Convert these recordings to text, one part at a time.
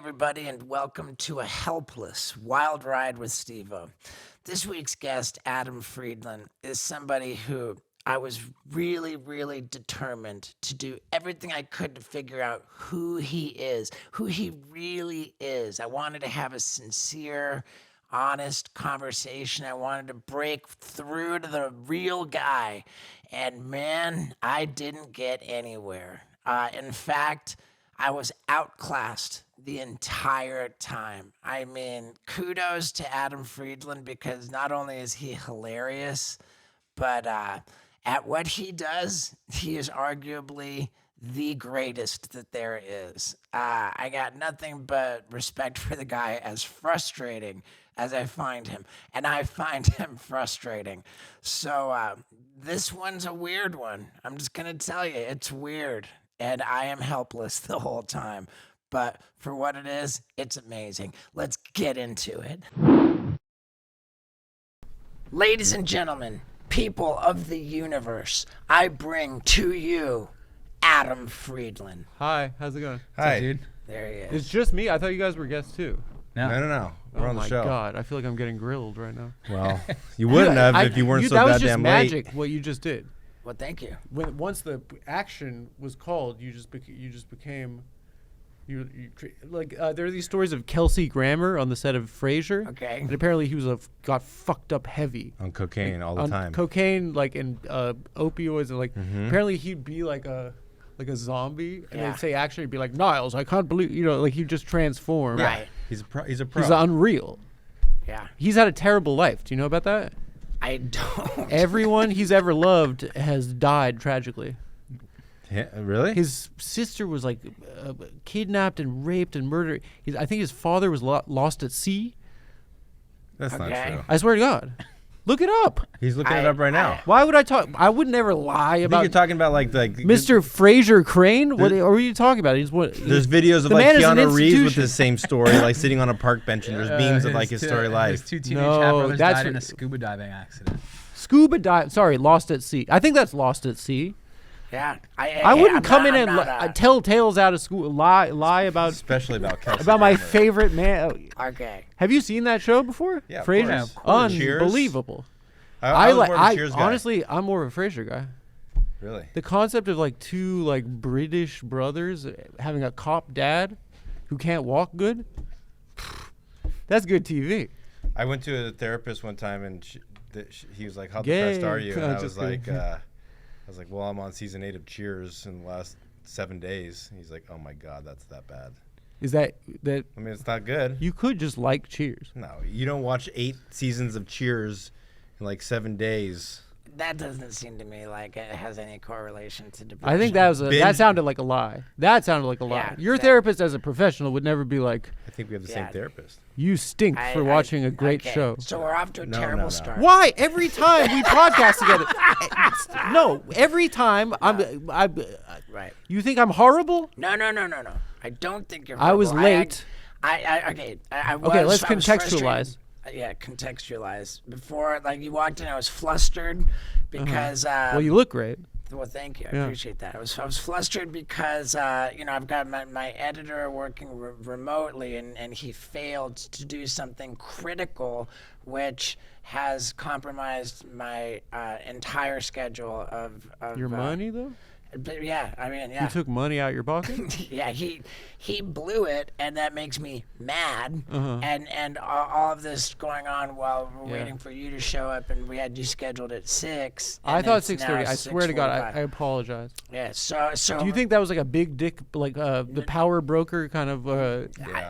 everybody, and welcome to a helpless wild ride with Steve-O. This week's guest, Adam Friedland, is somebody who I was really determined to do everything I could to figure out who he is, who he really is. I wanted to have a sincere, honest conversation. I wanted to break through to the real guy. And man, I didn't get anywhere. In fact, I was outclassed the entire time. I mean, kudos to Adam Friedland, because not only is he hilarious, but at what he does, he is arguably the greatest that there is. I got nothing but respect for the guy, as frustrating as I find him. And I find him frustrating. So this one's a weird one. I'm just going to tell you, it's weird. And I am helpless the whole time. But for what it is, it's amazing. Let's get into it. Ladies and gentlemen, people of the universe, I bring to you Adam Friedland. Hi, how's it going? Hi. What's up, dude? There he is. It's just me? I thought you guys were guests too. No. We're on the show. Oh my God, I feel like I'm getting grilled right now. Well, you wouldn't have if you weren't so that was just goddamn magic, late. what you just did. Well, thank you. Once the action was called, you just became... there are these stories of Kelsey Grammer on the set of Frasier. Okay. And apparently he got fucked up heavy. On cocaine all the on time. Cocaine, and opioids, and apparently he'd be like a zombie, and Yeah. they'd say actually he'd be like, Niles, I can't believe, he'd just transform. Right. He's a pro. He's unreal. Yeah. He's had a terrible life. Do you know about that? I don't. Everyone he's ever loved has died tragically. Yeah, really? His sister was kidnapped and raped and murdered. I think his father was lost at sea. That's not Okay. true. I swear to God. Look it up. He's looking it up right now. Why would I talk? I would never lie I think about you're talking about like Mr. Fraser Crane. What are you talking about? There's videos of The man is an Keanu Reeves with institution. the same story, like sitting on a park bench, and there's beams of his story His life. two teenage No, half-brothers that's died in what- a scuba diving accident. Lost at sea. I think that's Lost at Sea. Yeah. I wouldn't I'm come not- in I'm and not, tell tales out of school, lie about Especially about Kelsey my Grammer. favorite man. Okay. Have you seen that show before? Yeah, of Frasier. course. Yeah, of course. Cheers. Unbelievable. I was more of a Cheers guy. Honestly, I'm more of a Frasier guy. Really? The concept of two British brothers having a cop dad who can't walk good. That's good TV. I went to a therapist one time, and he was like, "How Gay. depressed are you?" And I Just was kidding. like, "Well, I'm on season 8 of Cheers in the last 7 days." He's like, "Oh my God, that's that bad." Is that I mean, it's not good. you could just like Cheers? No, you don't watch 8 seasons of Cheers in 7 days. That doesn't seem to me like it has any correlation to depression. I think that Binge- sounded like a lie. That sounded like a lie. Yeah, Your that- therapist as a professional would never be like, I think we have the Yeah. same therapist. you stink for watching a great okay. show. So we're off to a No, terrible no. start. Why? Every time we podcast together. No, every time Right. you think I'm horrible? No. I don't think you're. I was horrible. late. Okay. I was, Okay, let's I was contextualize. frustrated. Yeah, contextualize. Before, you walked in, I was flustered because. Well, you look great. Well, thank you. I Yeah. appreciate that. I was flustered because I've got my editor working remotely, and he failed to do something critical, which has compromised my entire schedule of Your money, though? But yeah, I mean, yeah. You took money out your pocket? Yeah, he blew it, and that makes me mad. Uh-huh. And all of this going on while we're Yeah. waiting for you to show up, and we had you scheduled at 6. I and thought it's 6:30. now I swear to God, 6:45. I apologize. Yeah. So Do you think that was like a big dick, the power broker kind of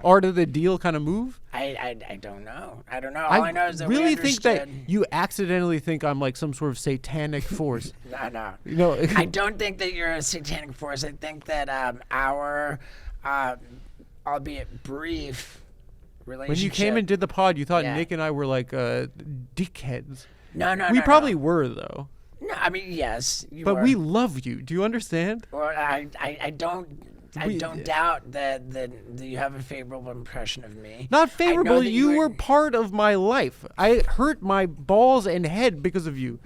art of the deal kind of move? I don't know. I don't know. All I know is that really we think that understood- you accidentally think I'm like some sort of satanic force. No. You know, I don't think that you're a satanic force. I think that our, albeit brief, relationship. when you came and did the pod, you thought Yeah. Nick and I were like dickheads. No. We no, probably no. were though. No, I mean yes. You But were. we love you. Do you understand? Or I don't. I don't doubt that you have a favorable impression of me. Not I know favorable. that You were part of my life. I hurt my balls and head because of you.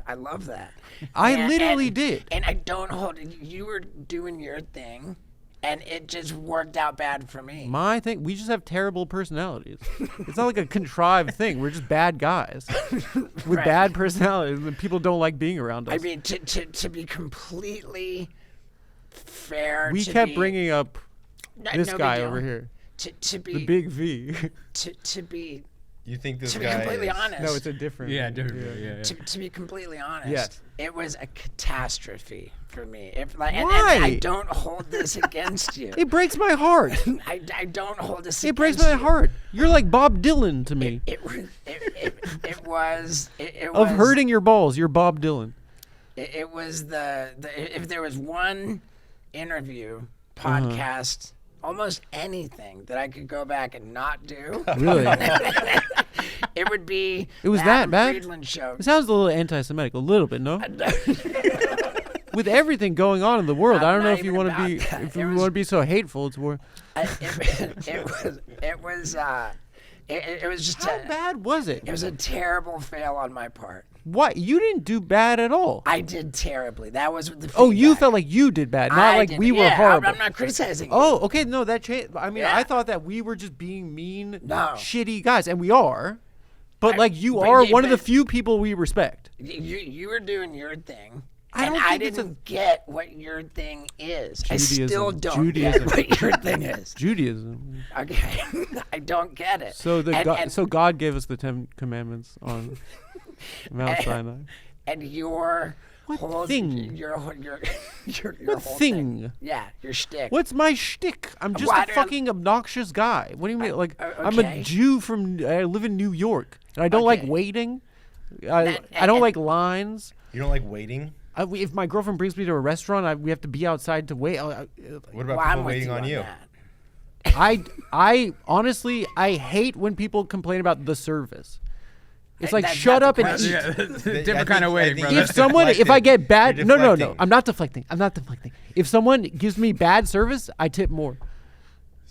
I love that. I literally did. And I don't hold. You were doing your thing, and it just worked out bad for me. My thing, we just have terrible personalities. It's not like a contrived thing. We're just bad guys with bad personalities, and people don't like being around us. I mean, to be completely fair, we kept bringing up this guy over here, to be the big V. to be. You think this To guy be completely is... honest, No, it's a different. Yeah. To be completely honest, Yes. it was a catastrophe for me. If like, Why? And I don't hold this against you. It breaks my heart. I don't hold this. It breaks against my you. heart. You're like Bob Dylan to me. It was Of hurting your balls, you're Bob Dylan. It was the if there was one interview, Uh-huh. podcast, almost anything that I could go back and not do, Really? it would be. It was the that Adam bad? Friedland show. It sounds a little anti-Semitic, a little bit, no? With everything going on in the world, I don't know not if you even want to be about that. if It you was- want to be so hateful. It's more. It was just How bad was it? it was a terrible fail on my part. What? You didn't do bad at all. I did terribly. That was the. Oh, you feedback. felt like you did bad, not I like did- we were yeah, horrible. I'm not criticizing. you. Oh, okay. No, that changed. I mean, Yeah. I thought that we were just being mean, No. shitty guys, and we are. But like, you but are yeah, one of the but- few people we respect. You were doing your thing. I and don't I think it's a- didn't get what your thing is. I still Judaism. don't Judaism. get what your thing is. Judaism. Okay, I don't get it. So And- so God gave us the 10 Commandments on Mount Sinai. And your What whole thing? your What whole thing? Yeah, your shtick. What's my shtick? I'm just Why a do I- fucking obnoxious guy. What do you mean? Like, I'm okay. a Jew I live in New York, and I don't like Okay. waiting. I That- don't and- like lines. You don't like waiting? If my girlfriend brings me to a restaurant, we have to be outside to wait. What about Well, I'm people with waiting on you? that. I honestly, I hate when people complain about the service. It's like, That's shut not the up and question. eat. Different kind of waiting, brother. If someone, if I get bad, You're no, deflecting. I'm not deflecting. If someone gives me bad service, I tip more.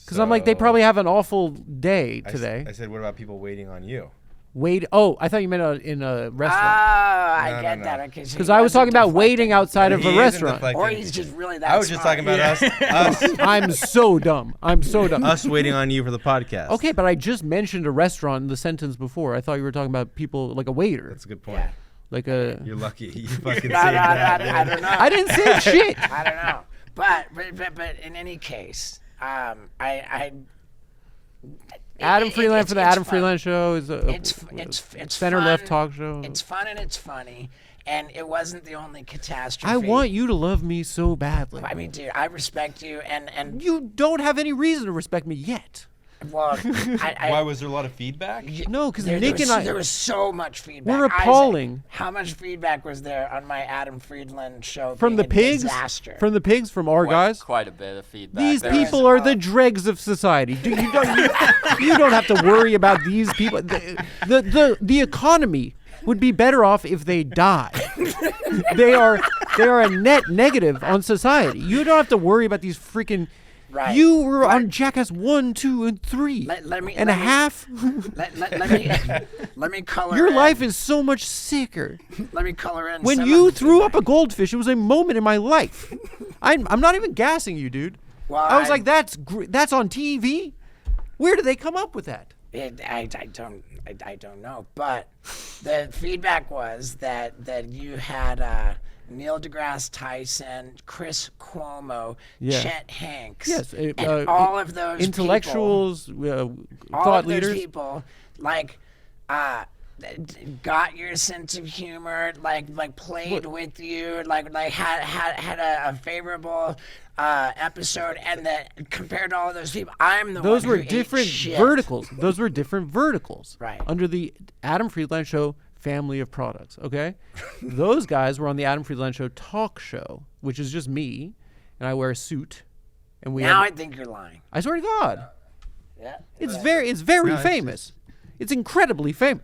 Because I'm like, they So, probably have an awful day I s- today. I said, what about people waiting on you? Wait, oh, I thought you meant in a Oh, restaurant. I No, get no, that. no. Okay, so Because he I was wasn't talking about deflecting. waiting outside of He a isn't restaurant. deflecting. Or he's just really that I was just smart. talking about us I'm so dumb. us waiting on you for the podcast. Okay, but I just mentioned a restaurant in the sentence before. I thought you were talking about people like a waiter, That's a good point. Yeah. like a. You're lucky. You fucking No, saved that. I don't know. I didn't say shit. I don't know. But in any case, I Adam Friedland it's- for the it's Adam fun. Friedland show is a It's center fun. left talk show. It's fun and it's funny, and it wasn't the only catastrophe. I want you to love me so badly. I mean, dude, I respect you, and You don't have any reason to respect me yet. well, Why was there a lot of feedback? No, because there Nick was, and I. there was so much feedback. We're Isaac, appalling. how much feedback was there on my Adam Friedland show? From being the a pigs, disaster? from our guys. Quite a bit of feedback. These There was- people are the dregs of society. You don't have to worry about these people. The economy would be better off if they die. they are a net negative on society. You don't have to worry about these freaking. Right. You were on Jackass 1, 2, and 3 Let me- and let a me- half. Let me color. Your in. life is so much sicker. Let me color in. When some you of the threw up feedback. a goldfish, it was a moment in my life. I'm not even gassing you, dude. Well, I was like, that's on TV. Where did they come up with that? I don't know, but the feedback was that you had Neil deGrasse Tyson, Chris Cuomo, Yeah. Chet Hanks, Yes, and all of those intellectuals, all thought of those leaders. people, like, got your sense of humor, like played with you, like had a favorable episode, and that compared to all of those people, I'm the Those one were who ate different shit. verticals. Those were different verticals. Right. Under the Adam Friedland Show family of products, okay? Those guys were on the Adam Friedland Show talk show, which is just me, and I wear a suit. And we Now I have, think you're lying. I swear to God. Yeah. It's very it's famous. It's incredibly famous.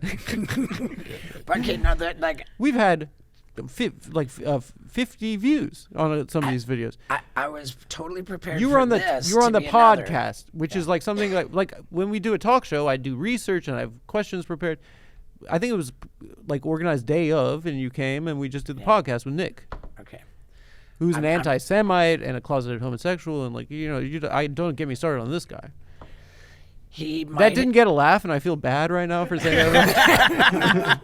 But okay, no, that like We've had 50 views on some of these videos. I was totally prepared. You for were on the this you were on to the be another. podcast, which is like something like when we do a talk show, I do research and I have questions prepared. I think it was like organized day of, and you came and we just did the podcast with Nick. Okay. who's an anti-Semite and a closeted homosexual, and I don't get me started on this guy. That didn't get a laugh, and I feel bad right now for saying that.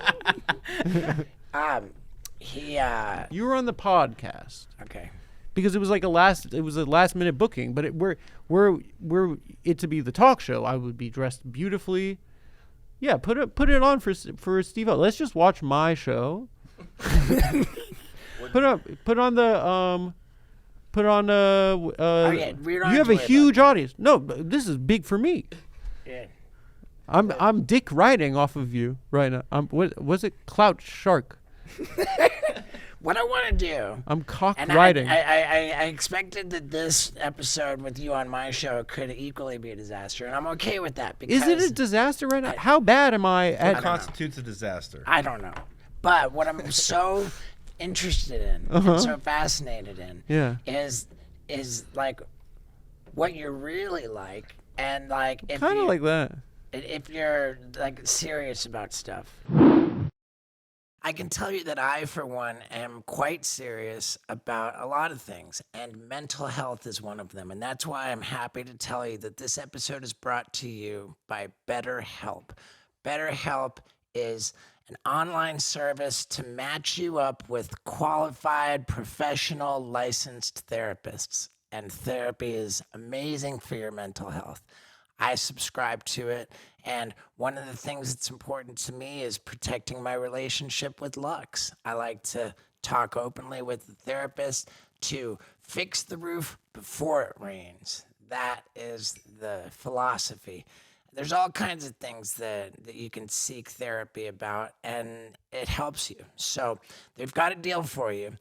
You were on the podcast. Okay. Because it was like a last minute booking, but we're it to be the talk show. I would be dressed beautifully. Yeah, put it on for Steve-O. Let's just watch my show. Put on Okay, you have a huge audience. No, this is big for me. Yeah. I'm dick riding off of you right now. What was it? Clout shark. What I want to do. I'm cock and riding. I expected that this episode with you on my show could equally be a disaster, and I'm okay with that. Because is it a disaster right now? How bad am I at? What constitutes a disaster? I don't know. But what I'm so interested in and so fascinated in is like what you're really like, and like if kind of like that. If you're like serious about stuff. I can tell you that I, for one, am quite serious about a lot of things, and mental health is one of them. And that's why I'm happy to tell you that this episode is brought to you by BetterHelp. BetterHelp is an online service to match you up with qualified, professional, licensed therapists. And therapy is amazing for your mental health. I subscribe to it, and one of the things that's important to me is protecting my relationship with Lux. I like to talk openly with the therapist to fix the roof before it rains. That is the philosophy. There's all kinds of things that you can seek therapy about, and it helps you. So they've got a deal for you.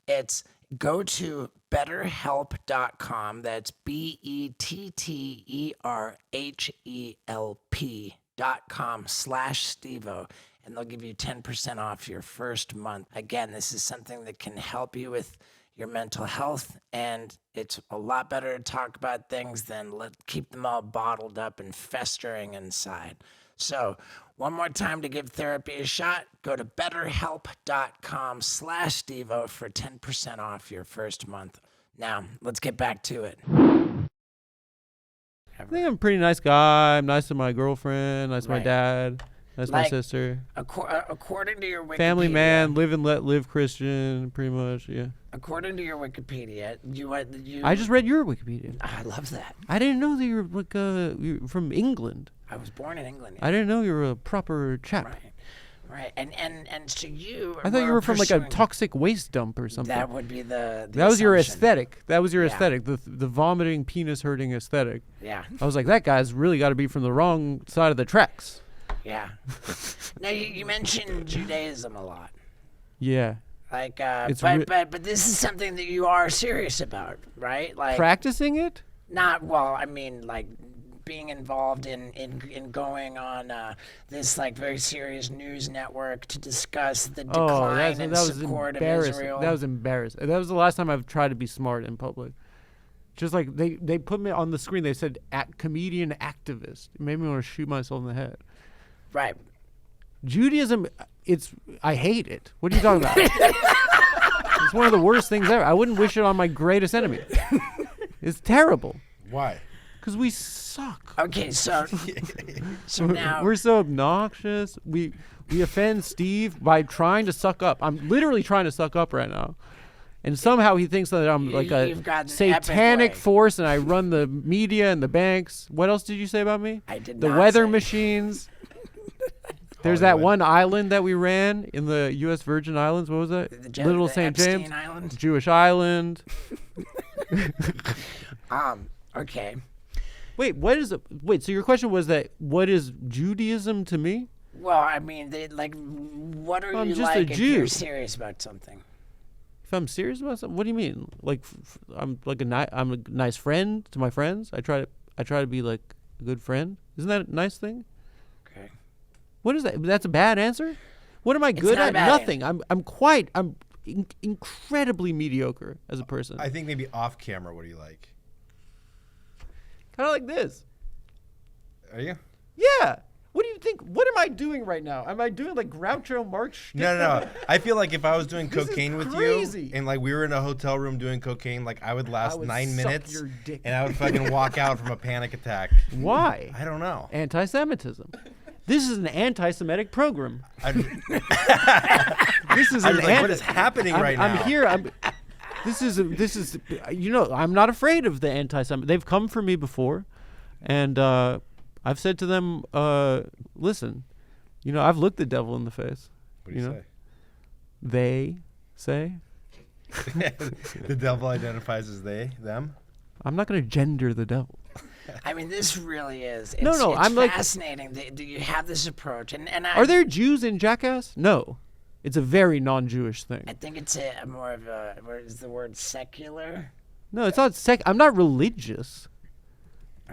It's go to betterhelp.com. That's BetterHelp.com/Steve-O, and they'll give you 10% off your first month. Again, this is something that can help you with your mental health, and it's a lot better to talk about things than keep them all bottled up and festering inside. So one more time to give therapy a shot, go to betterhelp.com/Steve-O for 10% off your first month. Now, let's get back to it. I think I'm a pretty nice guy. I'm nice to my girlfriend, nice to my dad, nice to my sister. According to your Wikipedia. Family man, live and let live Christian, pretty much, yeah. According to your Wikipedia, I just read your Wikipedia. I love that. I didn't know that you were you're from England. I was born in England. I didn't know you were a proper chap. Right. And so you. I thought you were from like a toxic waste dump or something. That would be the That was your aesthetic. That was your aesthetic. The vomiting, penis hurting aesthetic. Yeah. I was like, that guy's really got to be from the wrong side of the tracks. Yeah. Now you mentioned Judaism a lot. Yeah. Like, but this is something that you are serious about, right? Like practicing it? Not well. I mean, like being involved in going on this like very serious news network to discuss the decline and support of Israel. That was embarrassing. That was the last time I've tried to be smart in public. Just like they put me on the screen. They said comedian activist. It made me want to shoot myself in the head. Right. Judaism, I hate it. What are you talking about? It's one of the worst things ever. I wouldn't wish it on my greatest enemy. It's terrible. Why? Because we suck. Okay, so now we're so obnoxious. We offend Steve by trying to suck up. I'm literally trying to suck up right now. And somehow he thinks that I'm like a satanic force and I run the media and the banks. What else did you say about me? I did the not weather say. Machines. There's that one island that we ran in the U.S. Virgin Islands. What was that? Little St. James Island? Jewish island. Okay. Wait, so your question was that what is Judaism to me? Well, I mean, what are you just like a if Jew. you're serious about something? If I'm serious about something, what do you mean? Like I'm a nice friend to my friends. I try to be like a good friend. Isn't that a nice thing? Okay. What is that? That's a bad answer? What am I good at? Nothing. I'm incredibly mediocre as a person. I think maybe off camera, what do you like? Kind of like this. Are you? Yeah. What do you think? What am I doing right now? Am I doing like Groucho Marx shtick? No. I feel like if I was doing This is cocaine with crazy. you and like we were in a hotel room doing cocaine, like I would last would 9 suck minutes your dick. and I would fucking walk out from a panic attack. Why? I don't know. Anti-Semitism. This is an anti-Semitic program. I'm This is just like, what is happening right now? I'm here. This is. I'm not afraid of the anti-Semitic. They've come for me before, and I've said to them, listen, I've looked the devil in the face. What do you say? They say. The devil identifies as they, them? I'm not going to gender the devil. I mean, this really is. No, It's I'm like- fascinating that you have this approach, and Are there Jews in Jackass? No. It's a very non-Jewish thing. I think it's a more of a. Where is the word secular? No, it's not I'm not religious.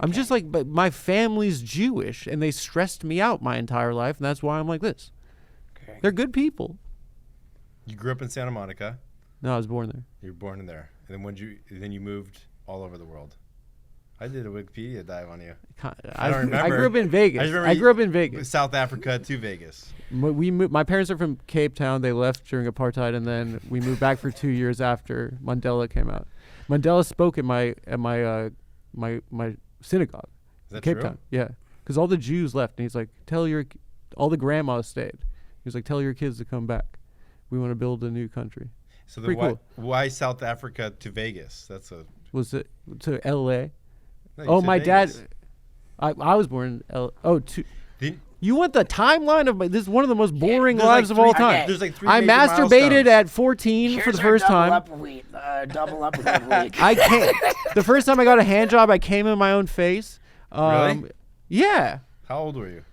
I'm just like, but my family's Jewish, and they stressed me out my entire life, and that's why I'm like this. Okay. They're good people. You grew up in Santa Monica. No, I was born there. You were born in there. And then you moved all over the world. I did a Wikipedia dive on you. I don't remember. I grew up in Vegas. I just remember I grew up in Vegas. South Africa to Vegas. We moved, my parents are from Cape Town. They left during apartheid, and then we moved back for 2 years after Mandela came out. Mandela spoke at my synagogue. Is that Cape true? Town, yeah, because all the Jews left, and he's like, all the grandmas stayed. He was like, tell your kids to come back. We want to build a new country. So Pretty then cool. why South Africa to Vegas? That's a. Was it to L.A.? No, you Oh, said my Vegas. dad. I was born in L. Oh, Didn't- you want the timeline of this is one of the most boring There's lives like of all three- time. Okay. There's like 3 I major masturbated milestones. at 14 for Here's the our first double time. Double up week. I can't. The first time I got a hand job, I came in my own face. Really? Yeah. How old were you?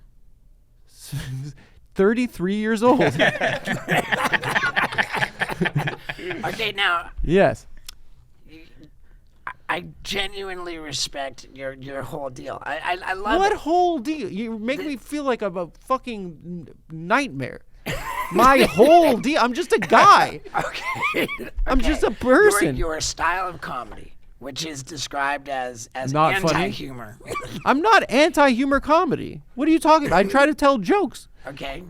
33 years old. Okay, now Yes. I genuinely respect your whole deal. I love What it. whole deal? You make me feel like I'm a fucking nightmare. My whole deal. I'm just a guy. Okay. I'm just a person. Your style of comedy, which is described as Not funny? anti-humor. I'm not anti-humor comedy. What are you talking about? I try to tell jokes. Okay.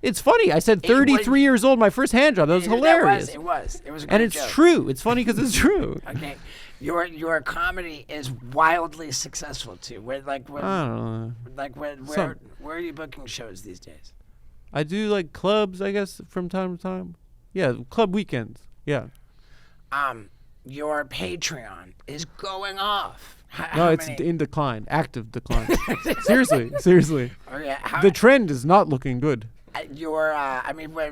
It's funny. I said 33 years old, my first hand job. That was hilarious. It was a great And it's joke. true. It's funny because it's true. Okay. Your comedy is wildly successful too. Where I don't know. where are you booking shows these days? I do like clubs, I guess, from time to time. Yeah, club weekends. Yeah. Your Patreon is going off. No, How it's many? in decline, active decline. Seriously. Okay, how, The trend is not looking good. I mean, we're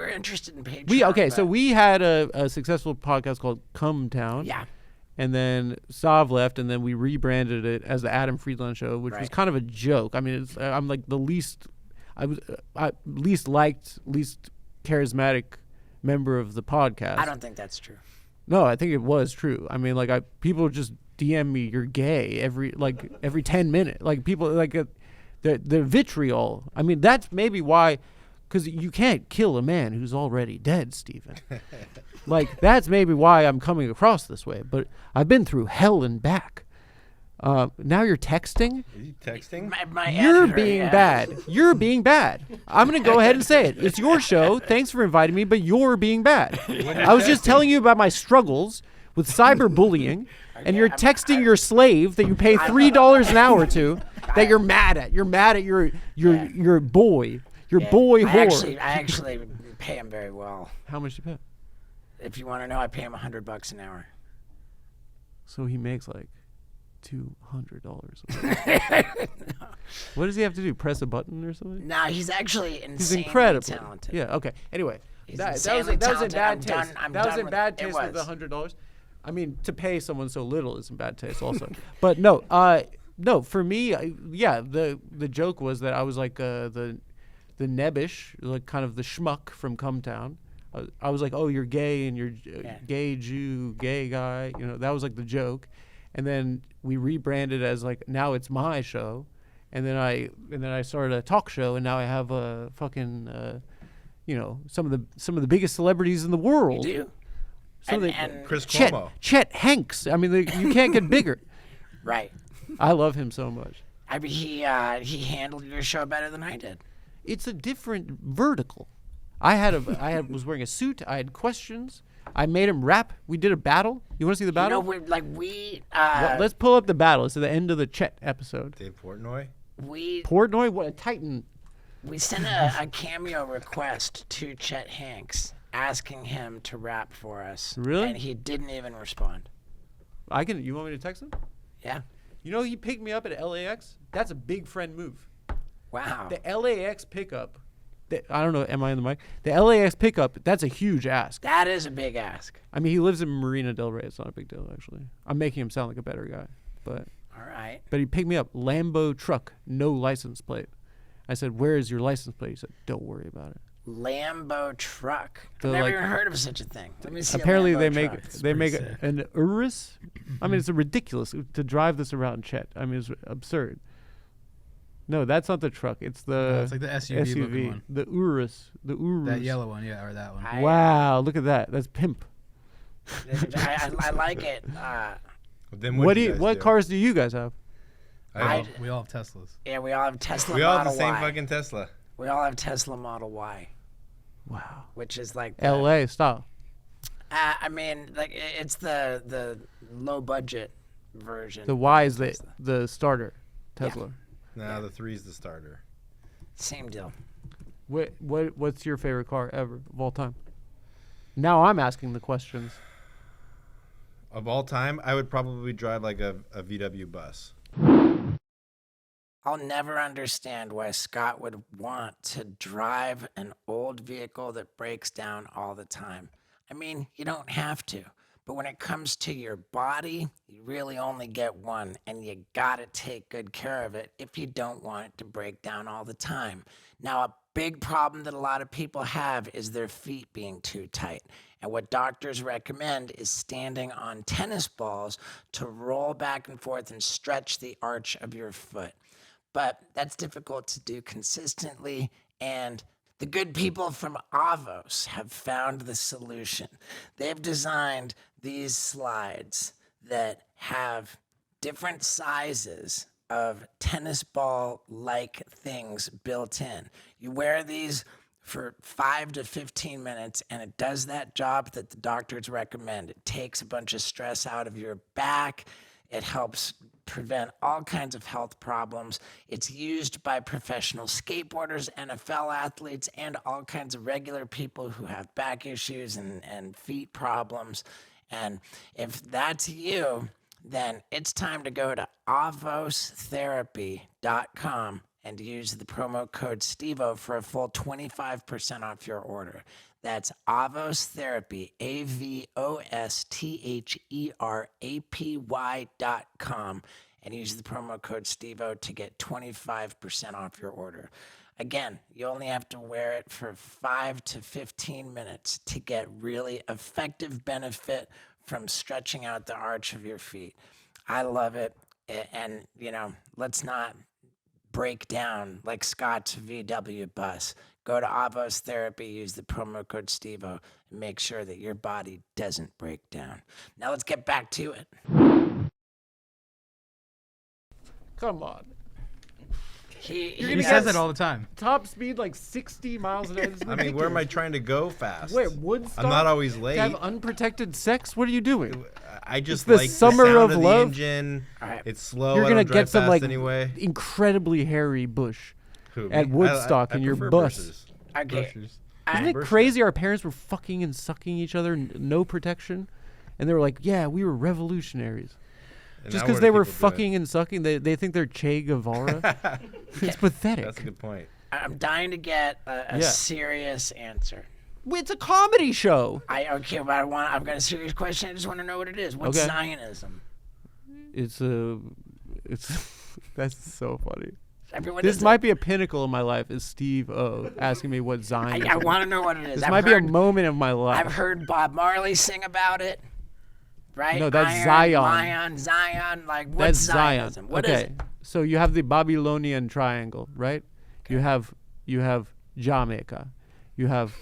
interested in Patreon. So we had a successful podcast called Cumtown. Yeah. And then Sav left, and then we rebranded it as the Adam Friedland Show, which was Right. kind of a joke. I mean, I'm like the least liked, least charismatic member of the podcast. I don't think that's true. No, I think it was true. I mean, like people just DM me, "You're gay," every 10 minutes. Like people the vitriol. I mean, that's maybe why, because you can't kill a man who's already dead, Stephen. Like that's maybe why I'm coming across this way. But I've been through hell and back. Now you're texting. Are you texting? My You're editor, being yeah. bad. You're being bad. I'm going to go ahead and say it. It's your show. Thanks for inviting me, but you're being bad. I was just telling you about my struggles with cyberbullying, and you're texting your slave that you pay $3 an hour to that you're mad at. You're mad at your boy. Your boy whore. I actually pay him very well. How much do you pay? If you want to know, I pay him $100 an hour. So he makes like $200. What does he have to do? Press a button or something? No, he's actually He's insanely incredible. talented. Yeah. Okay. Anyway, He's that was insanely in talented. bad I'm done- taste. I'm That was done in with bad it. It taste with the was. $100. I mean, to pay someone so little is in bad taste also. But no, for me, the joke was that I was like the nebbish, like kind of the schmuck from Cumtown. I was like, oh, you're gay and you're gay Jew, gay guy. You know, that was like the joke. And then we rebranded as like, now it's my show. And then I started a talk show, and now I have a fucking, some of the biggest celebrities in the world. You do. Some of the- And- Chris Cuomo. Chet Hanks. I mean, you can't get bigger. Right. I love him so much. I mean, he handled your show better than I did. It's a different vertical. I was wearing a suit. I had questions. I made him rap. We did a battle. You want to see the battle? Let's pull up the battle. It's at the end of the Chet episode. Dave Portnoy? Portnoy? What a titan. We sent a cameo request to Chet Hanks asking him to rap for us. Really? And he didn't even respond. You want me to text him? Yeah. You know, he picked me up at LAX. That's a big friend move. Wow. The LAX pickup. I don't know. Am I in the mic? The LAX pickup. That's a huge ask. That is a big ask. I mean, he lives in Marina Del Rey. It's not a big deal, actually. I'm making him sound like a better guy, but. All right. But he picked me up. Lambo truck, no license plate. I said, "Where is your license plate?" He said, "Don't worry about it." Lambo truck. I've So, never like, even heard of such a thing. Let me see. Apparently, a Lambo they truck. make sick. an Urus. I mean, it's ridiculous to drive this around, Chet. I mean, it's absurd. No, that's not the truck. It's the it's like the SUV looking one. The Urus. The Urus. That yellow one, yeah, or that one. Wow, look at that. That's pimp. I like it. Then What cars do you guys have? We all have Teslas. Yeah, we all have Tesla We all have Model the same Y. fucking Tesla. We all have Tesla Model Y, Wow. which is like L.A. style. I mean, like it's the low budget version. The Y is of the Tesla. starter Tesla. Nah, the 3's the starter. Same deal. What's your favorite car ever of all time? Now I'm asking the questions. Of all time, I would probably drive like a VW bus. I'll never understand why Scott would want to drive an old vehicle that breaks down all the time. I mean, you don't have to, but when it comes to your body, you really only get one, and you gotta take good care of it if you don't want it to break down all the time. Now, a big problem that a lot of people have is their feet being too tight. And what doctors recommend is standing on tennis balls to roll back and forth and stretch the arch of your foot. But that's difficult to do consistently, and the good people from Avos have found the solution. They've designed these slides that have different sizes of tennis ball-like things built in. You wear these for 5 to 15 minutes, and it does that job that the doctors recommend. It takes a bunch of stress out of your back. It helps prevent all kinds of health problems. It's used by professional skateboarders, NFL athletes, and all kinds of regular people who have back issues and feet problems. And if that's you, then it's time to go to avostherapy.com and use the promo code STEVO for a full 25% off your order. That's Avos Therapy, AVOSTHERAPY.com, and use the promo code STEVO to get 25% off your order. Again, you only have to wear it for 5 to 15 minutes to get really effective benefit from stretching out the arch of your feet. I love it, and let's not break down like Scott's VW bus. Go to Avos Therapy, use the promo code STEVO, and make sure that your body doesn't break down. Now let's get back to it. Come on. He says it all the time. Top speed like 60 miles an hour. I mean, where am I trying to go fast? Wait, Woodstock? I'm not always late. To have unprotected sex? What are you doing? I just the like summer the sound of of love. the engine. Right. It's slow. You're I gonna don't drive get some fast like anyway. incredibly hairy bush Who, at me? Woodstock I in your prefer bus. bushes. Okay. Groceries. Isn't it Bush crazy? Our parents were fucking and sucking each other, no protection, and they were like, "Yeah, we were revolutionaries." And Just now because what they are were people doing? fucking and sucking, they think they're Che Guevara. It's pathetic. That's a good point. I'm dying to get a Yeah. serious answer. It's a comedy show. I've got a serious question. I just want to know what it is. What's Okay. Zionism? It's that's so funny. Everyone This is- might be a pinnacle in my life. Is Steve O asking me what Zion? I want to know what it is. This I've might be a heard- moment of my life. I've heard Bob Marley sing about it. Right? No, that's Zion. Like, what's That's Zion. Zionism? What okay, is it? so you have the Babylonian triangle, right? You have Jamaica, you have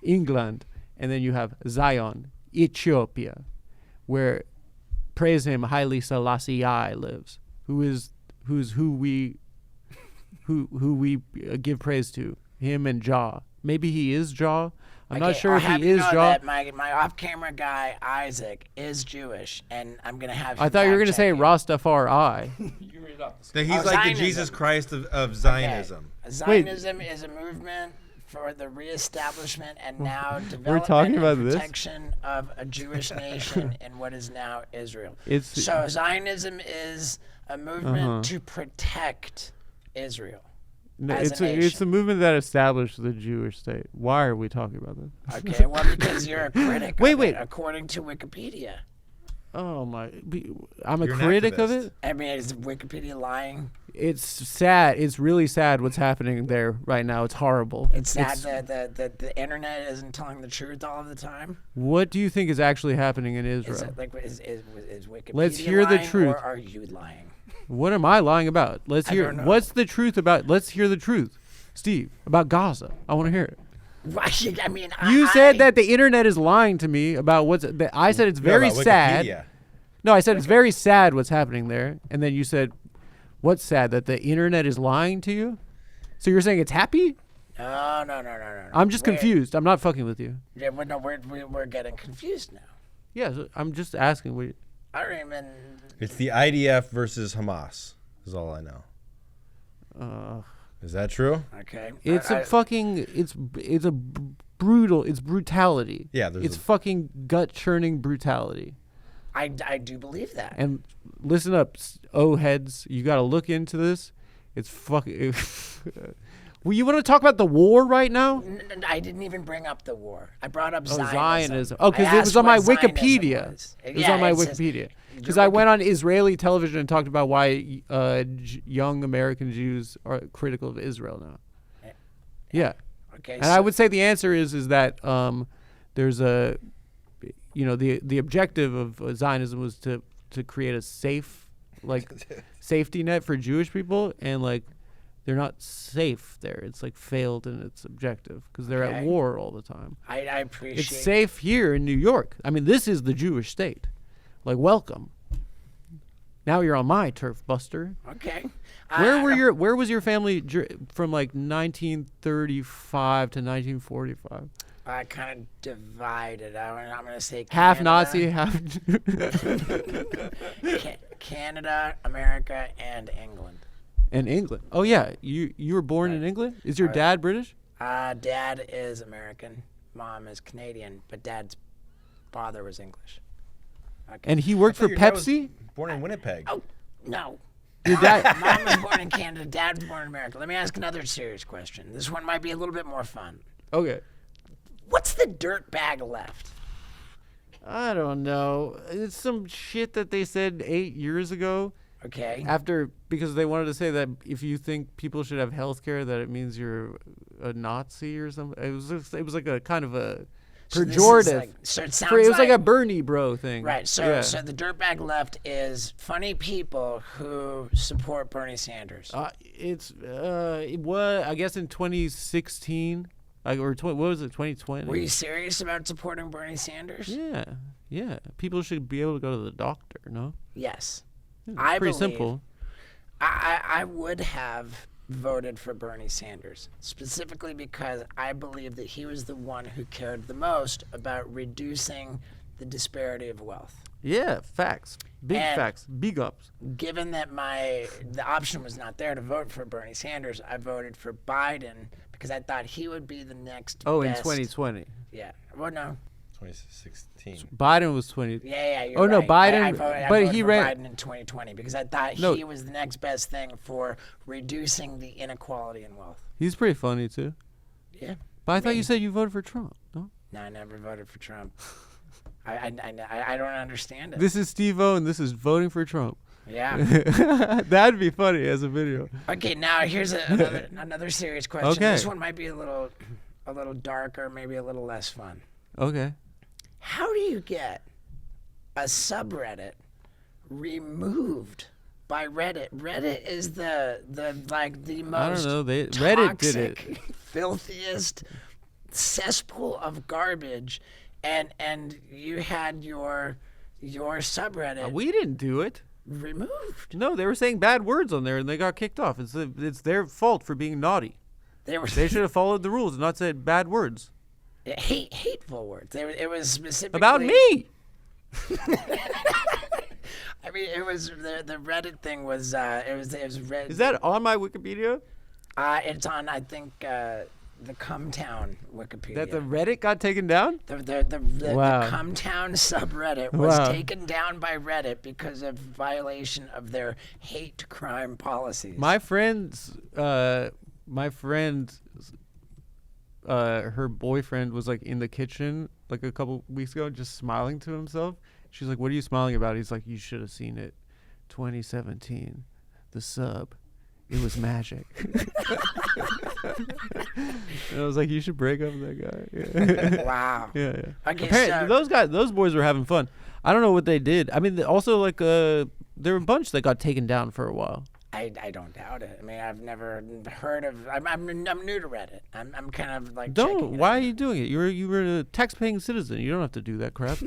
England, and then you have Zion, Ethiopia, where praise him Haile Selassie lives, who who we give praise to, him and Jah. Maybe he is Jah. I'm not sure if he is Jah. My off-camera guy Isaac is Jewish, and I'm gonna have. I thought you were gonna say Rastafari. That he's like the Jesus Christ of Zionism. Okay. Zionism is a movement for the reestablishment and now development talking about and this? protection of a Jewish nation in what is now Israel. It's So Zionism is a movement to protect Israel. no, as it's a a, it's nation. a movement that established the Jewish state. Why are we talking about this? Okay, well, because you're a critic. Wait, of wait. It, according to Wikipedia. Oh my! I'm a You're an critic of activist. it. I mean, is Wikipedia lying? It's sad. It's really sad what's happening there right now. It's horrible. It's sad that the internet isn't telling the truth all of the time. What do you think is actually happening in Israel? Is it like is Wikipedia Let's hear the lying, truth. or are you lying? What am I lying about? Let's I hear. don't know. What's the truth about? Let's hear the truth, Steve, about Gaza. I want to hear it. I mean, You said that the internet is lying to me about what's. I said it's very about sad. Wikipedia. No, I said it's very sad what's happening there, and then you said, "What's sad? That the internet is lying to you?" So you're saying it's happy? No. I'm just We're- confused. I'm not fucking with you. Yeah, well, no, we're getting confused now. Yeah, so I'm just asking. What, I don't even. It's the IDF versus Hamas. Is all I know. Is that true? Okay. it's a fucking. It's a brutal. It's brutality. Yeah, there's It's a- fucking gut churning brutality. I do believe that. And listen up, heads. You got to look into this. It's fucking. Well, you want to talk about the war right now? I didn't even bring up the war. I brought up Zionism. I because it was asked on my what Zionism Wikipedia. was. It was Yeah, on my it says- Wikipedia. Because your I went on Israeli television and talked about why young American Jews are critical of Israel now. Yeah. Okay. And I would say the answer is that there's a, the objective of Zionism was to create a safe, safety net for Jewish people, and they're not safe there. It's failed in its objective because they're at Okay. war all the time. I appreciate. It's safe here in New York. I mean, this is the Jewish state. Welcome. Now you're on my turf, Buster. Okay. Where was your family from 1935 to 1945? I kind of divided. I'm going to say Half Canada, Nazi, half Canada, America, and England. and England. Oh yeah, you were born in England? Is your dad British? Dad is American. Mom is Canadian, but Dad's father was English. Okay. And he worked I thought for your dad was Pepsi? Born in Winnipeg. Oh, no. Your dad Mom was born in Canada. Dad was born in America. Let me ask another serious question. This one might be a little bit more fun. Okay. What's the dirt bag left? I don't know. It's some shit that they said 8 years ago Okay. because they wanted to say that if you think people should have health care, that it means you're a Nazi or something. It was like a kind of a So this is pejorative. so it sounds It was like a like Bernie bro thing. right. So yeah. so the dirt bag left is funny people who support Bernie Sanders. It was, I guess, in 2016, what was it, 2020? Were you serious about supporting Bernie Sanders? Yeah. People should be able to go to the doctor, no? Yes. It's I pretty believe- simple. I would have voted for Bernie Sanders, specifically because I believe that he was the one who cared the most about reducing the disparity of wealth. Yeah, facts. Big And- facts. Big ups. Given that the option was not there to vote for Bernie Sanders, I voted for Biden because I thought he would be the next Oh, in best. 2020. Yeah. Well, no. 2016. Biden was 20. Yeah, you're Oh, no, right. Biden- I voted but for he ran- Biden in 2020 because I thought No. he was the next best thing for reducing the inequality in wealth. He's pretty funny, too. Yeah. But I thought you said you voted for Trump, no? No, I never voted for Trump. I don't understand it. This is Steve-O, and this is voting for Trump. Yeah. That'd be funny as a video. Okay, now here's another serious question. Okay. This one might be a little darker, maybe a little less fun. Okay. How do you get a subreddit removed by Reddit? Reddit is the most I don't know. Reddit did it. toxic, filthiest cesspool of garbage, and you had your subreddit. We didn't do it. removed. No, they were saying bad words on there and they got kicked off. It's their fault for being naughty. They should have followed the rules and not said bad words. Hateful words. It was specifically About me. I mean, it was the Reddit thing was it was Reddit. Is that on my Wikipedia? It's on, I think, the Cumtown Wikipedia. That the Reddit got taken down? The Wow. Cumtown subreddit was Wow. taken doan by Reddit because of violation of their hate crime policies. My friend's her boyfriend was like in the kitchen like a couple weeks ago just smiling to himself. She's like, "What are you smiling about?" He's like, "You should have seen it. 2017. The sub. It was magic." And I was like, "You should break up with that guy." Yeah. Wow. Yeah. Okay, Apparently, so those boys were having fun. I don't know what they did. I mean, also like there were a bunch that got taken down for a while. I don't doubt it. I mean, I've never heard of. I'm new to Reddit. I'm kind of like. Don't. Why are you doing it? You were a tax-paying citizen. You don't have to do that crap.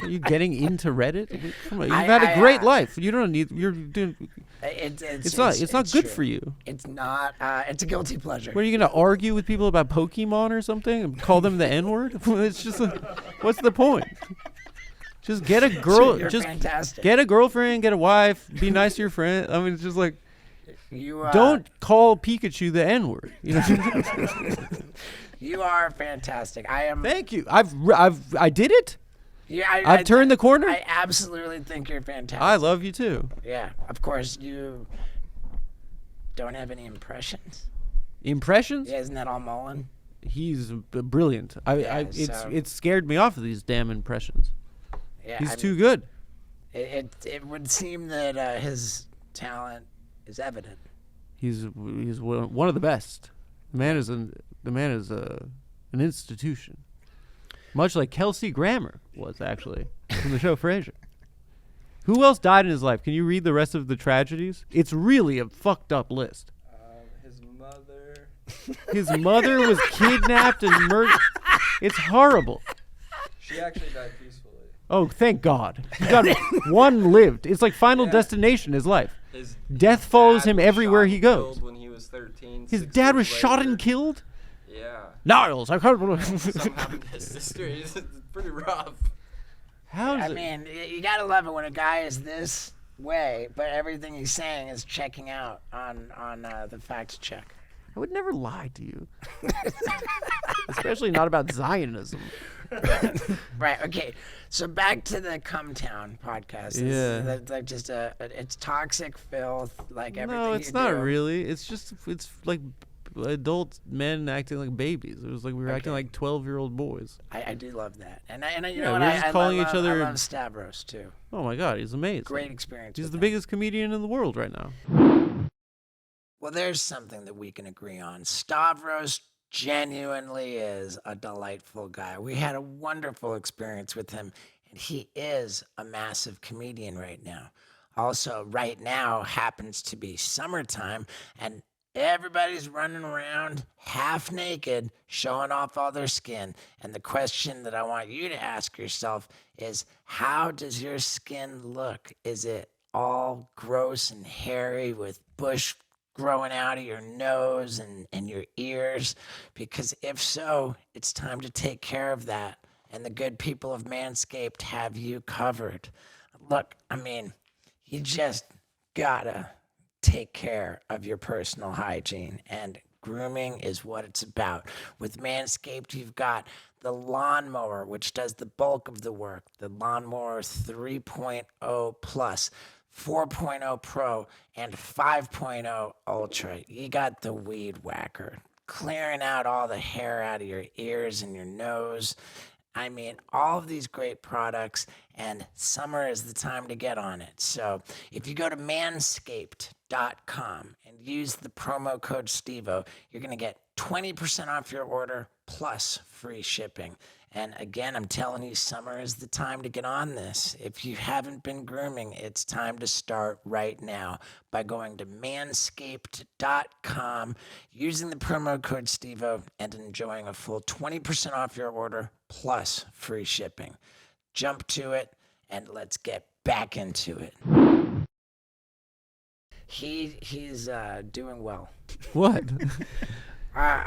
Are you getting into Reddit? Come on, you've had a great life. You don't need. You're doing. It's not good true. for you. It's not. It's a guilty pleasure. What, are you gonna argue with people about Pokemon or something and call them the N-word? It's just. What's the point? Just get a girl. You're just fantastic. get a girlfriend. Get a wife. Be nice to your friend. I mean, it's just like. You Don't call Pikachu the N-word. You know. You are fantastic. I am. Thank you. I did it. Yeah, I've turned the corner. I absolutely think you're fantastic. I love you too. Yeah, of course you don't have any impressions. Impressions? Yeah, isn't that all Mullen? He's brilliant. So- It scared me off of these damn impressions. Yeah, He's I too mean, good. It would seem that his talent is evident. He's one of the best. The man is an institution. Much like Kelsey Grammer was, actually, from the show Frasier. Who else died in his life? Can you read the rest of the tragedies? It's really a fucked up list. His mother. His mother was kidnapped and murdered. It's horrible. She actually died peacefully. Oh, thank God. He got one lived. It's like Final Destination, his life. Death follows him everywhere he goes. When he was 13. His 6 dad was years shot later. and killed? Yeah. Niles, I can't Something happened to his sister. It's pretty rough. How's I mean, you gotta love it when a guy is this way, but everything he's saying is checking out on the fact check. I would never lie to you. Especially not about Zionism. Right. Okay. So back to the Cumtown podcast. That's like just it's toxic filth, like everything. No, it's you not do. really. It's like adult men acting like babies. It was like we were acting like 12-year-old boys. I do love that, and you Yeah, know what? we're just calling each other- I love Stavros too. Oh my God, he's amazing. Great experience. He's with the him. biggest comedian in the world right now. Well, there's something that we can agree on. Stavros genuinely is a delightful guy. We had a wonderful experience with him, and he is a massive comedian right now. Also, right now happens to be summertime, and everybody's running around half naked, showing off all their skin. And the question that I want you to ask yourself is, how does your skin look? Is it all gross and hairy with bush growing out of your nose and your ears? Because if so, it's time to take care of that. And the good people of Manscaped have you covered. Look, I mean, you just gotta take care of your personal hygiene, and grooming is what it's about. With Manscaped, you've got the lawnmower, which does the bulk of the work, the lawnmower 3.0 plus, 4.0 Pro, and 5.0 Ultra. You got the weed whacker, clearing out all the hair out of your ears and your nose. I mean, all of these great products, and summer is the time to get on it. So if you go to manscaped.com and use the promo code STEVO, you're going to get 20% off your order plus free shipping. And again, I'm telling you, summer is the time to get on this. If you haven't been grooming, it's time to start right now by going to manscaped.com, using the promo code STEVO, and enjoying a full 20% off your order plus free shipping. Jump to it, and let's get back into it. He's doing well. What?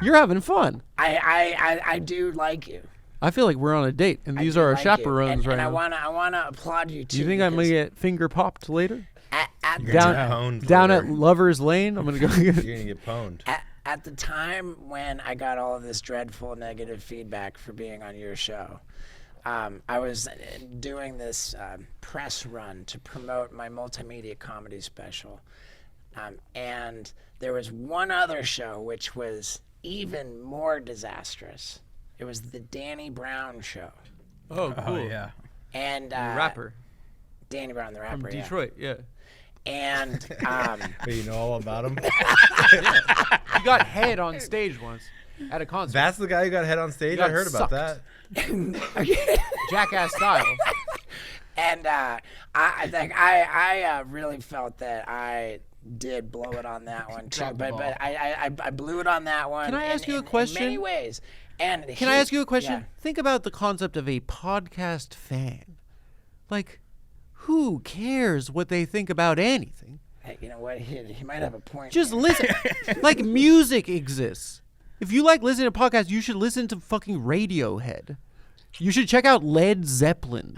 You're having fun. I do like you. I feel like we're on a date, and these are our chaperones right and now. I wanna applaud you too. Do you think I'm gonna get finger popped later? At You're Down- gonna get pwned Down later. at Lover's Lane, I'm gonna go. You're gonna get pwned. at the time when I got all of this dreadful negative feedback for being on your show, I was doing this press run to promote my multimedia comedy special. And there was one other show which was even more disastrous. It was the Danny Brown show. Oh, cool. Oh yeah. And Rapper Danny Brown, the rapper, from yeah. Detroit. Yeah. And Wait, you know all about him? He got head on stage once at a concert. That's the guy who got head on stage? Got I heard about sucked. that. Jackass style. and I think I really felt that I did blow it on that one too. Dropped the But ball. I blew it on that one. Can I ask you a in question? many ways. And Can I ask you a question? Yeah. Think about the concept of a podcast fan. Like, who cares what they think about anything? Hey, you know what? He might have a point. Just here. listen. Like, music exists. If you like listening to podcasts, you should listen to fucking Radiohead. You should check out Led Zeppelin.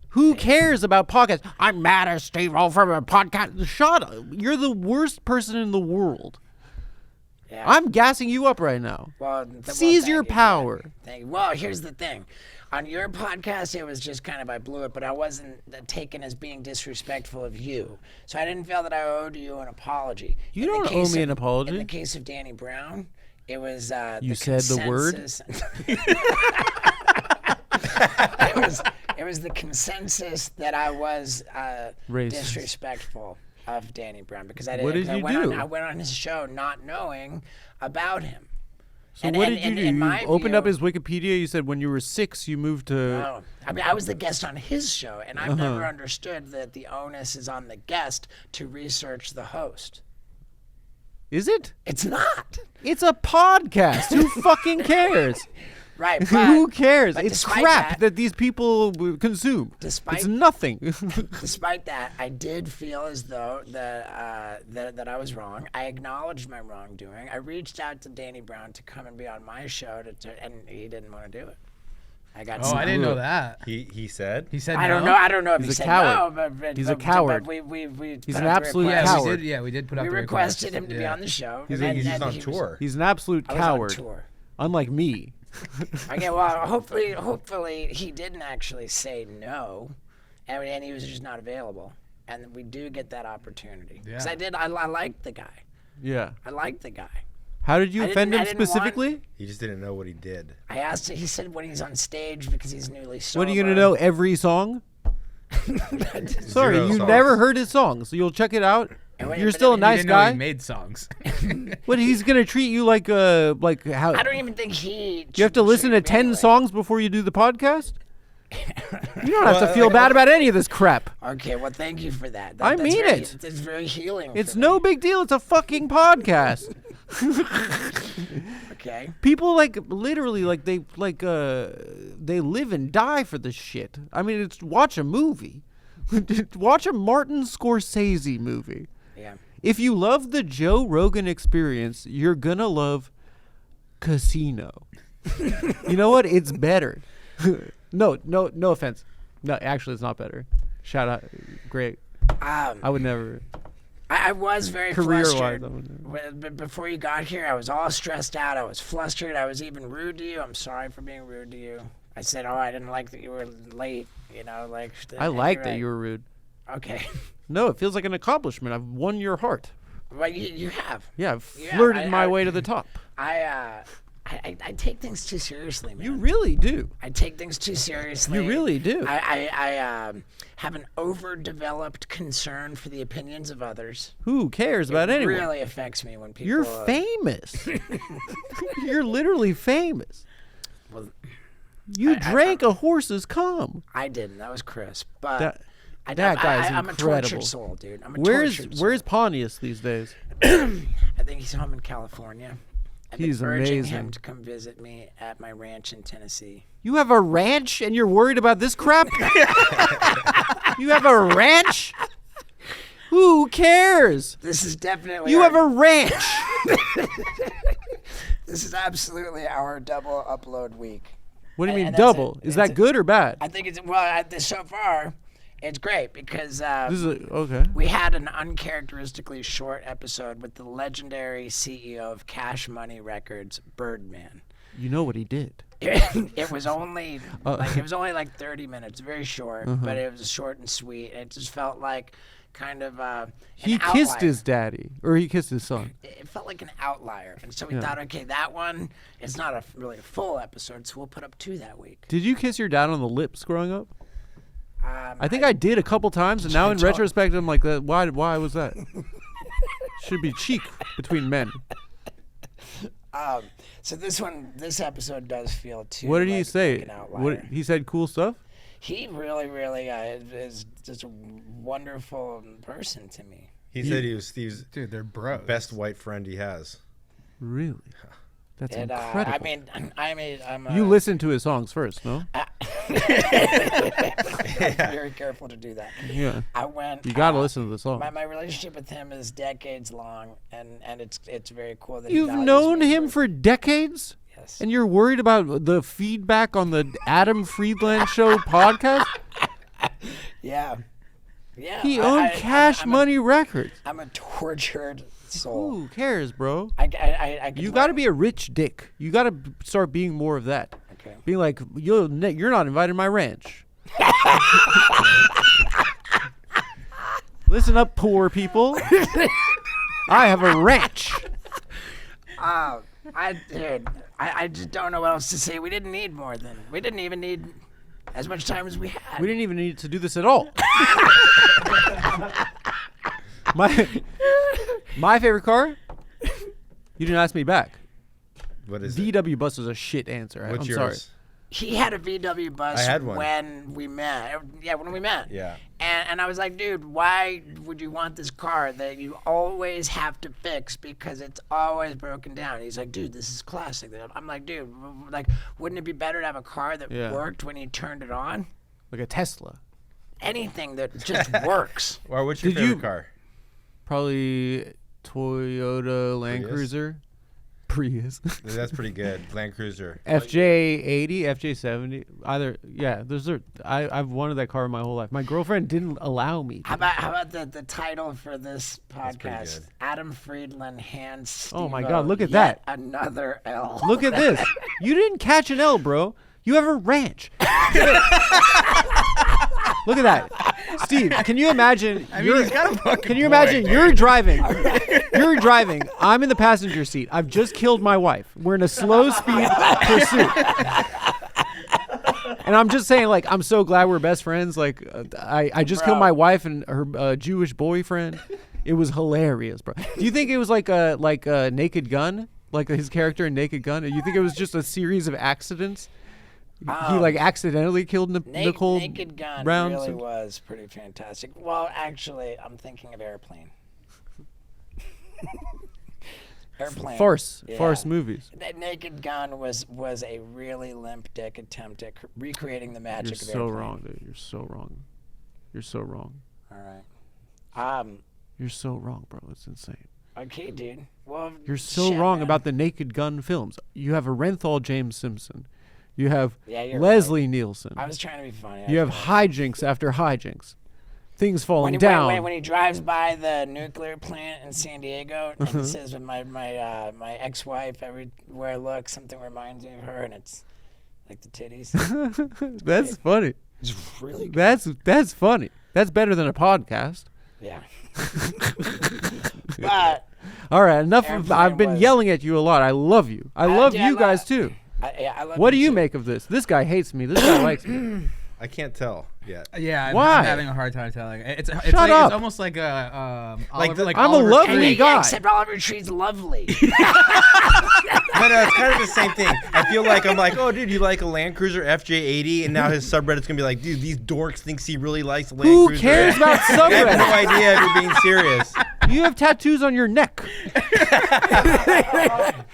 Who cares about podcasts? I'm mad at Steve-O from a podcast. Shut up. You're the worst person in the world. Yeah. I'm gassing you up right now. Seize thank your you for that. power. Thank you. Well, here's the thing. On your podcast, it was just kind of I blew it, but I wasn't taken as being disrespectful of you. So I didn't feel that I owed you an apology. You In the don't case owe me of- an apology. In the case of Danny Brown, it was You said the word? It was the consensus that I was Racist. disrespectful of Danny Brown because I didn't. What did you do? I went on his show not knowing about him. So what did you do? in You my opened view- up his Wikipedia. You said when you were 6, you moved to. No, I mean I was the guest on his show, and I've never understood that the onus is on the guest to research the host. Is it? It's not. It's a podcast. Who fucking cares? Right. But, Who cares? but It's despite crap that these people consume. Despite- It's nothing. Despite that, I did feel as though that I was wrong. I acknowledged my wrongdoing. I reached out to Danny Brown to come and be on my show, and he didn't want to do it. I got. Oh, I didn't know that. He said? He said I no? don't know. I don't know if He's he a said coward. no, but He's a but coward. we He's put an out the absolute request. coward. We did put out We the requested request. him to be on the show. He's and just then on he was- tour. He's an absolute I was on coward. tour. Unlike me. Okay, well, hopefully he didn't actually say no, and he was just not available. And we do get that opportunity. Because Yeah. I liked the guy. Yeah. I liked the guy. How did you I offend didn't- him I didn't want- specifically? He just didn't know what he did. I asked him, he said when he's on stage because he's newly sober. What are you gonna know every song? Sorry, Zero you songs. never heard his song, so you'll check it out. And wait, You're but still a then- He nice didn't know he guy. made songs. But he's gonna treat you like how I don't even think he. you have to listen to 10 anyway. songs before you do the podcast? You don't have to feel bad about any of this crap. Okay, well, thank you for that. I That's mean very, it. It's very healing. It's for no me. big deal. It's a fucking podcast. Okay. People literally they live and die for this shit. I mean, it's watch a movie. Watch a Martin Scorsese movie. Yeah. If you love the Joe Rogan Experience, you're gonna love Casino. You know what? It's better. No offense. No, actually, it's not better. Shout out, great. I would never. I was very Career-wise, flustered. I would never. But before you got here, I was all stressed out. I was flustered. I was even rude to you. I'm sorry for being rude to you. I said, I didn't like that you were late. You know, like. I like that you were rude. Okay. No, it feels like an accomplishment. I've won your heart. Well, you have. Yeah, I've Yeah, flirted I- my I- way to the top. I take things too seriously, man. You really do. I take things too seriously. You really do. I have an overdeveloped concern for the opinions of others. Who cares about It anyone? really affects me when people. You're famous. You're literally famous. Well, You drank a horse's cum. I didn't. That was Chris. But That- I, that guy's I'm a incredible. tortured soul, dude. I'm a Where's tortured soul. Pontius these days? I think he's home in California. I've He's been urging him amazing. to come visit me at my ranch in Tennessee. You have a ranch and you're worried about this crap? You have a ranch? Who cares? This is definitely You our- have a ranch. This is absolutely our double upload week. What do you mean And that's double? it. Is That's that it. good or bad? I think it's well. So far, it's great because This is okay. we had an uncharacteristically short episode with the legendary CEO of Cash Money Records, Birdman. You know what he did. It was only like 30 minutes, very short, Uh-huh. but it was short and sweet. It just felt like kind of He an kissed outlier. his daddy, or he kissed his son. It felt like an outlier, and so we Yeah. thought, okay, that one is not really a full episode, so we'll put up 2 that week. Did you kiss your dad on the lips growing up? Um, I think I did a couple times, and now in Don't- retrospect, I'm like, why was that? Should be cheek between men. So this episode does feel too. What did he like say? an outlier. What he said? Cool stuff. He really is just a wonderful person to me. He said he was Steve's Dude, they're bros. best white friend he has. Really? That's And incredible. I'm You listen to his songs first, no? very careful to do that. Yeah. I went. You gotta listen to the song. My relationship with him is decades long, and it's very cool that he You've values known me him for decades, yes. and you're worried about the feedback on the Adam Friedland Show podcast. Yeah. He owned Cash I'm Money Records. I'm a tortured soul. Who cares, bro? I You got to be a rich dick. You got to start being more of that. Okay. Being like, you're not invited to my ranch. Listen up, poor people. I have a ranch. I just don't know what else to say. We didn't even need as much time as we had. We didn't even need to do this at all. My favorite car? You didn't ask me back. What is it? VW bus is a shit answer. What's I'm yours? sorry. He had a VW bus I had one. when we met. Yeah, when we met. Yeah. And I was like, dude, why would you want this car that you always have to fix because it's always broken down? He's like, dude, this is classic. I'm like, dude, like, wouldn't it be better to have a car that Yeah. worked when you turned it on? Like a Tesla. Anything that just works. Or what's your Did favorite you- car? Probably Toyota Land Prius? Cruiser. Prius. That's pretty good. Land Cruiser. FJ80, FJ70. Either, yeah, I've wanted that car my whole life. My girlfriend didn't allow me to. How about the title for this pretty podcast? good. Adam Friedland hands Oh my Steve-O God, look at yet that. Another L. Look at this. You didn't catch an L, bro. You have a ranch. Look at that. Steve, can you imagine? Can you imagine you're driving? You're driving. I'm in the passenger seat. I've just killed my wife. We're in a slow speed pursuit. And I'm just saying, like, I'm so glad we're best friends. Like, I just killed my wife and her Jewish boyfriend. It was hilarious, bro. Do you think it was like a Naked Gun, like his character in Naked Gun? Do you think it was just a series of accidents? He like accidentally killed Nicole Naked Gun Brown. really was pretty fantastic. Well, actually, I'm thinking of Airplane. Airplane. Farce Yeah. movies. That Naked Gun was a really limp dick attempt at recreating the You're magic of so Airplane. wrong, dude. You're so wrong. You're so wrong. All right. You're so wrong, bro. It's insane. Okay, dude. Well, You're so shit, wrong man. about the Naked Gun films. You have Arenthal James Simpson. You have Yeah, you're Leslie Nielsen. I was trying to be funny. You have hijinks after hijinks. Things falling down. When he drives by the nuclear plant in San Diego and Uh-huh. he says, "With my ex-wife, everywhere I look, something reminds me of her," and it's like the titties. That's funny. It's really good. That's funny. That's better than a podcast. Yeah. But All right, enough of. Airplane I've been was- yelling at you a lot. I love you. I love yeah, you guys too. I love What do you too. make of this? This guy hates me. This guy likes me. I can't tell yet. Yeah, Why? I'm having a hard time telling. It's Shut like up. It's almost like a Like I'm a Oliver lovely Tree. guy. Except Oliver Tree's lovely. No, it's kind of the same thing. I feel like I'm like, oh, dude, you like a Land Cruiser FJ80, and now his subreddit's gonna be like, dude, these dorks thinks he really likes a Land Who Cruiser. cares about I have no subreddit? idea if you're being serious. You have tattoos on your neck.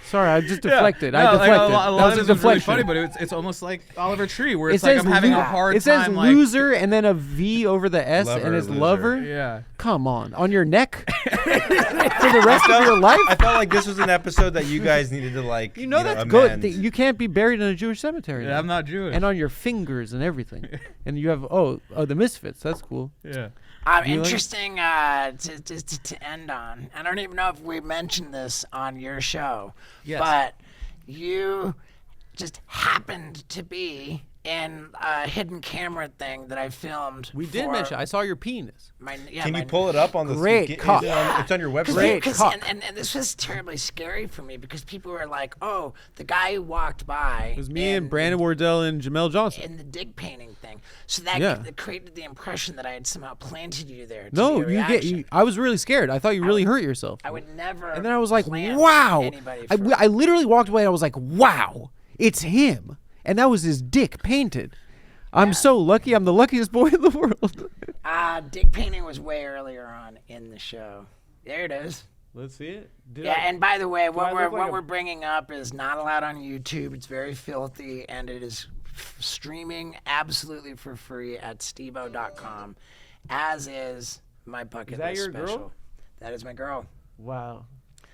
Sorry, I just deflected. I deflected. a That lot was of a it was really deflection. funny, but it's almost like Oliver Tree, where It it's like says I'm having lo- a hard It says time. Like, loser and then a V over the S Lover, and it's loser. lover. yeah. Come on your neck for the rest of your life. I felt like this was an episode that you guys needed to like. You know that's good. amend. You can't be buried in a Jewish cemetery. Yeah, now. I'm not Jewish. And on your fingers and everything. And you have the Misfits. That's cool. yeah. You like- Interesting to end on. I don't even know if we mentioned this on your show, Yes. but you just happened to be in a hidden camera thing that I filmed. We did for mention. I saw your penis. Can you pull it up on the? Great cock. It's on your website. Great cock. And this was terribly scary for me because people were like, "Oh, the guy who walked by." It was me and Brandon Wardell and Jamel Johnson. in the dig painting thing. So that Yeah. that created the impression that I had somehow planted you there. To No, be a you get. reaction. I was really scared. I thought you really hurt yourself. I would never. And then I was like, plant wow. anybody I, for- I literally walked away and I was like, wow, it's him. And that was his dick painted. I'm so lucky. I'm the luckiest boy in the world. dig painting was way earlier on in the show. There it is. Let's see it. Yeah, and by the way, I what look like a- we're bringing up is not allowed on YouTube. It's very filthy, and it is streaming absolutely for free at stevo.com, as is my bucket that list your girl? special. That is my girl. Wow.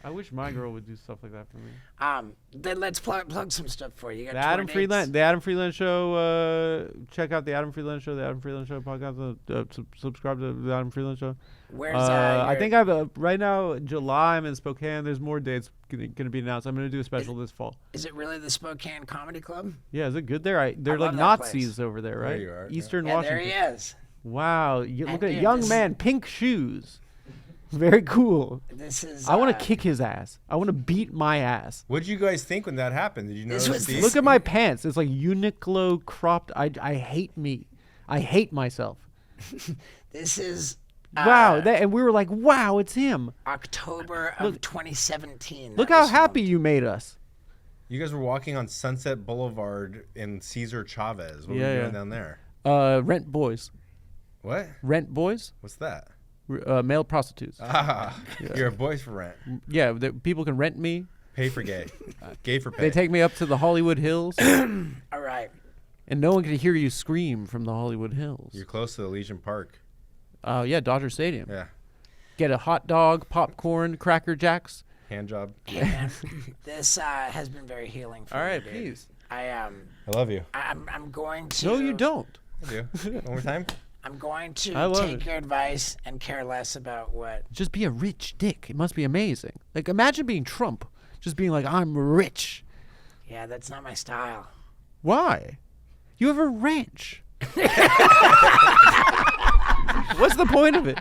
I wish my girl would do stuff like that for me. Then let's plug some stuff for you. You got The tour Adam dates? Friedland, the Adam Friedland Show. Check out the Adam Friedland Show, the Adam Friedland Show podcast. Subscribe to the Adam Friedland Show. Where's I your- think I've right now July. I'm in Spokane. There's more dates going to be announced. I'm going to do a special this fall. Is it really the Spokane Comedy Club? Yeah, is it good there? They're love like that Nazis place. over there, right? you are, yeah. Eastern Yeah, Washington. there he is. Wow, look And at dude, young this- man, pink shoes. Very cool. This is. I want to kick his ass. I want to beat my ass. What did you guys think when that happened? Did you This notice was these? Look at my pants. It's like Uniqlo cropped. I hate me. I hate myself. This is. Wow. And we were like, wow, it's him. October of 2017. Look that how was happy filmed. you made us. You guys were walking on Sunset Boulevard in Cesar Chavez. What were Yeah, you yeah. doing down there? Rent boys. What? Rent boys? What's that? Male prostitutes. Ah, you're a boy for rent. Yeah, people can rent me. Pay for gay. Gay for pay. They take me up to the Hollywood Hills, All right. and no one can hear you scream from the Hollywood Hills. You're close to the Legion Park. Yeah, Dodger Stadium. Yeah. Get a hot dog, popcorn, Cracker Jacks. Hand job. Hey, man, this has been very healing for All me. right, dude. please. I love you. I'm going to. No, you don't. I do. One more time. I'm going to I love take it. your advice and care less about what. Just be a rich dick. It must be amazing. Like, imagine being Trump. Just being like, I'm rich. Yeah, that's not my style. Why? You have a ranch. What's the point of it?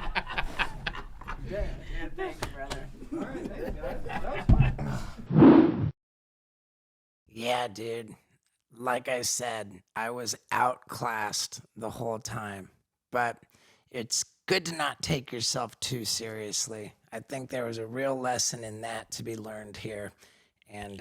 Thanks, brother. Yeah, dude. Like I said, I was outclassed the whole time. But it's good to not take yourself too seriously. I think there was a real lesson in that to be learned here. And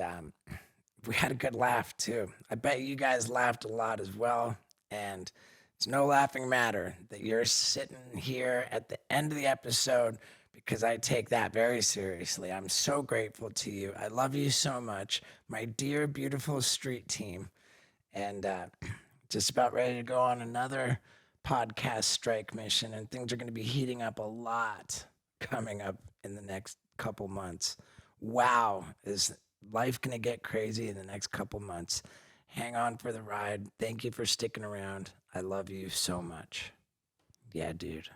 we had a good laugh, too. I bet you guys laughed a lot as well. And it's no laughing matter that you're sitting here at the end of the episode because I take that very seriously. I'm so grateful to you. I love you so much, my dear, beautiful street team. And just about ready to go on another podcast strike mission. And things are going to be heating up a lot coming up in the next couple months. Wow, is life going to get crazy in the next couple months? Hang on for the ride. Thank you for sticking around. I love you so much. Yeah, dude.